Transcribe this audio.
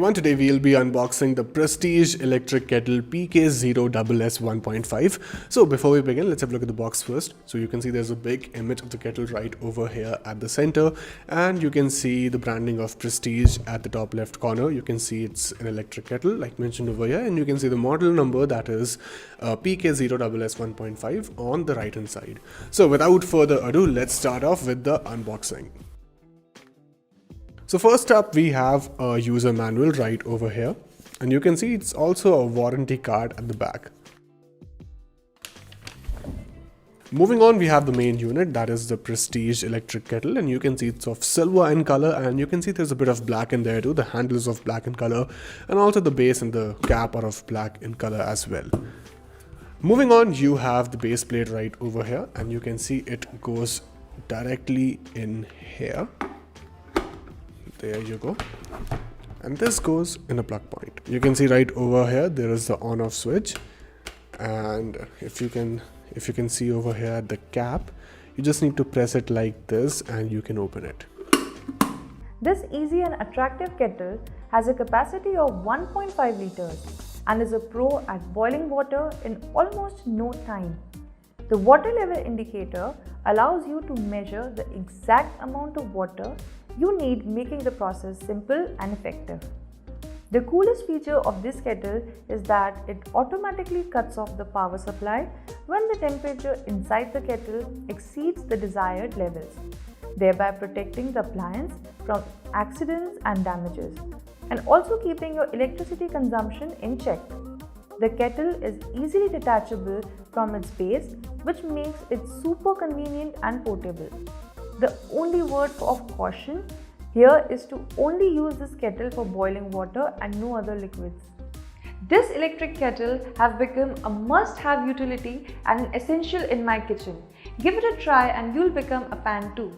everyone, today we'll be unboxing the Prestige Electric Kettle PK0SS 1.5. So before we begin, let's have a look at the box first. So you can see there's a big image of the kettle right over here at the center, and you can see the branding of Prestige at the top left corner. You can see it's an electric kettle like mentioned over here, and you can see the model number, that is PK0SS 1.5 on the right hand side. So without further ado, let's start off with the unboxing. So first up, we have a user manual right over here, and you can see it's also a warranty card at the back. Moving on, we have the main unit, that is the Prestige electric kettle, and you can see it's of silver in color, and you can see there's a bit of black in there too. The handle is of black in color, and also the base and the cap are of black in color as well. Moving on, you have the base plate right over here, and you can see it goes directly in here. There you go, and this goes in a plug point. You can see right over here there is the on-off switch, and if you can see over here at the cap, you just need to press it like this and you can open it. This easy and attractive kettle has a capacity of 1.5 liters and is a pro at boiling water in almost no time. The water level indicator allows you to measure the exact amount of water you need, making the process simple and effective. The coolest feature of this kettle is that it automatically cuts off the power supply when the temperature inside the kettle exceeds the desired levels, thereby protecting the appliance from accidents and damages, and also keeping your electricity consumption in check. The kettle is easily detachable from its base, which makes it super convenient and portable. The only word of caution here is to only use this kettle for boiling water and no other liquids. This electric kettle have become a must-have utility and an essential in my kitchen. Give it a try and you'll become a fan too.